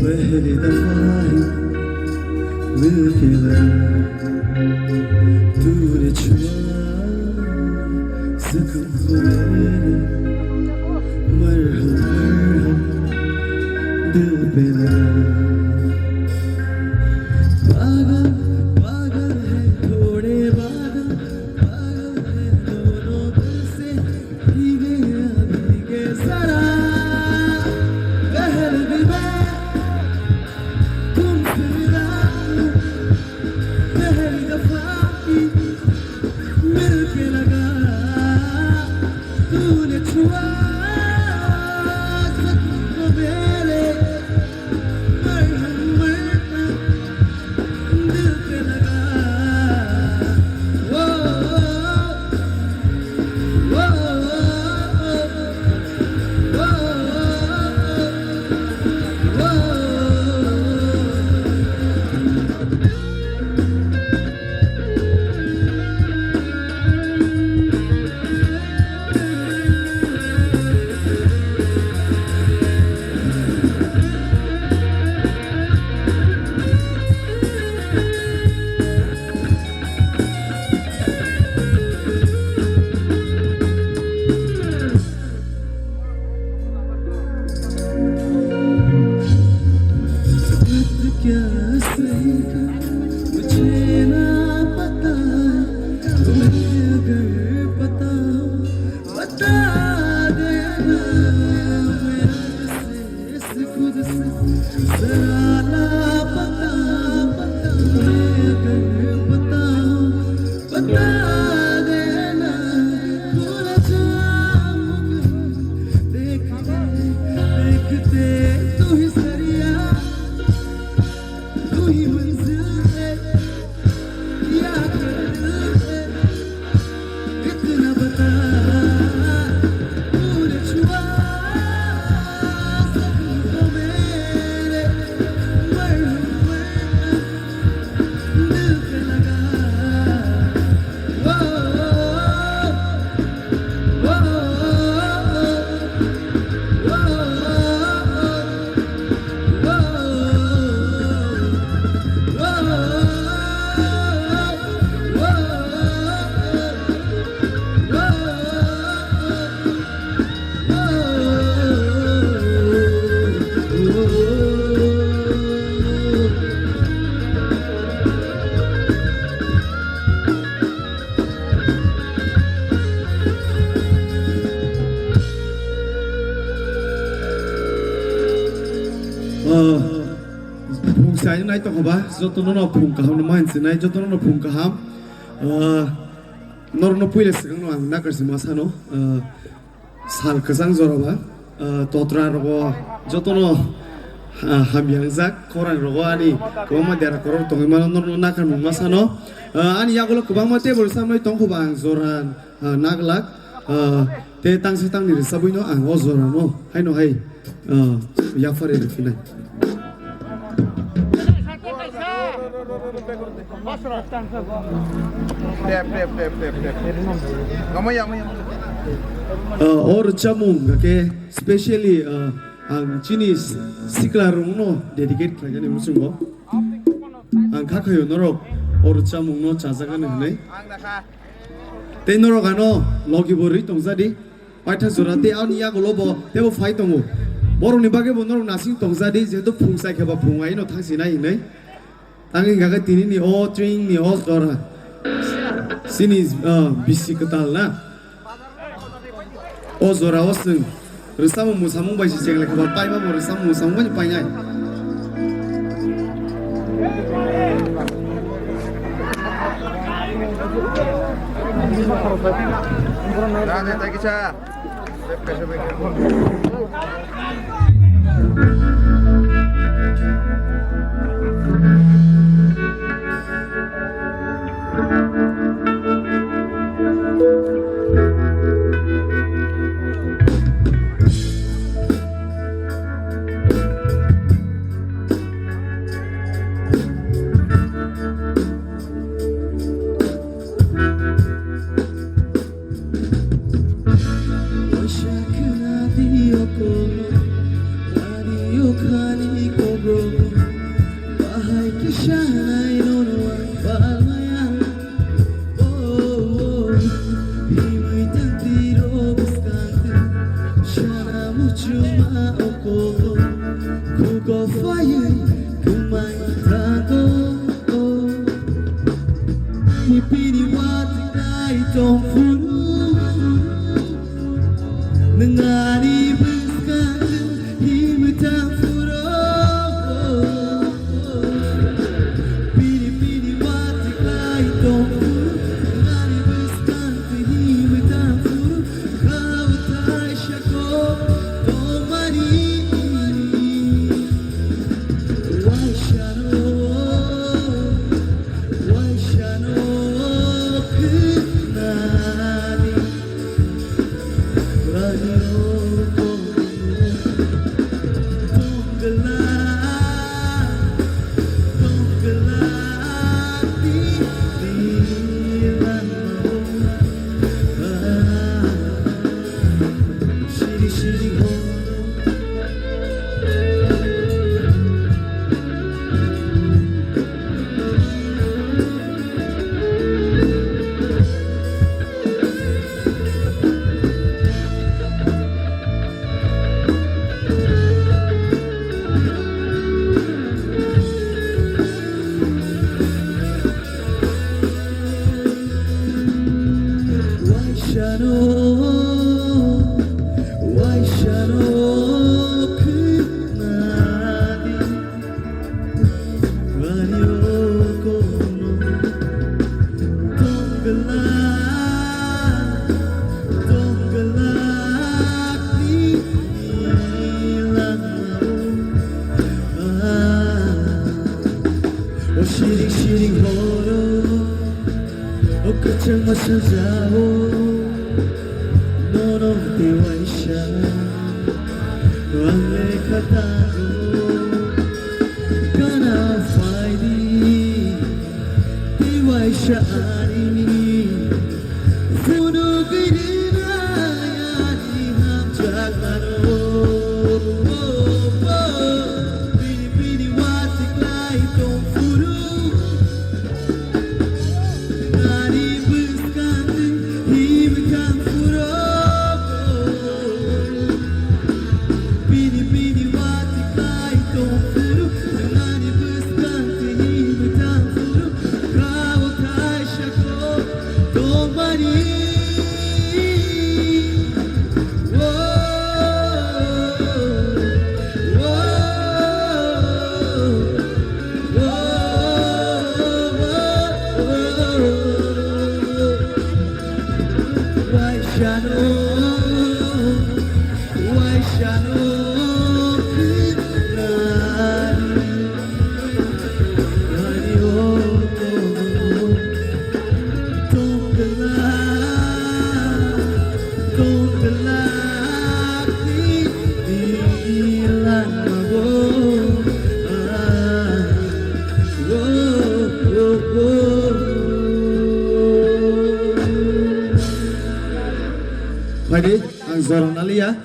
पहली दफा ही मिलके तूने छुआ जख्म को मेरे मरहम मरहम दिल पे लगा पागल पागल है थोड़े पागल पागल है दोनों दिल से भीगे भीगे जरा कहर भी मैं मिलके लगा तूने छुआ जख्म को मेरे मरहम मरहम दिल पे लगा वो वो क्या सही का मुझे ना पता तुम्हें अगर पता हो बता देना मेरे से खुद से जरा लापता तुम्हें अगर पता हो बता देना भूल जाऊं देखते देखते तू ही सरिया तू ही मंजिल है या दिल है इतना बता तूने छुआ जख्म को मेरे मरहम मरहम दिल पे लगा वो वो phùng sai như này tao không ba, cho tao nó phùng cả ham nó mang xin này, cho tao nó phùng cả ham, nó pui lên sừng nó ăn nát cái gì mà sao nó, sal cái sang rồi ba, tao tra rồi, cho tao nó ham yang zak, koran rồi ani, kau mah daerah koran tong mana nó nát cái mà sao nó, ani ya kalau kebang mah teh bersama nó tong kebang zoran, nát lak, teh tang si tang ni sabui nó ang zoran nó, hay nó hay, ya fare được cái này. और chamung ke specially ang chini sikla rung no dedicate kaya ni musung ko ang kakayo norok or chamung no chazaga ne nei te norok ano logi bori tongzadi paitha zorate ani ya golobo tebo fight tongu borong ni bage bo norok nasing tongzadi je to phungsai kheba phungai no thangsi nai nei tangin gaga tini ni o string ni o dora sini bisi ketal na o zora o sing resamu musamu bai si jengle ka pai ma bo resamu musamu bai pai ngai na ta kicha don't fool Nangani buskan himutang furo Pili pili watik lai don't fool Nangani buskan himutang furo Kau tai shako domani Waishano Shiring horo O kacang masa jauh Nono dewaisha Wale katago Kana faidi Dewaisha arini Funo girina Yani ham jagmano Pini pini watik lai tong furu Pwede ang Zoron Alia,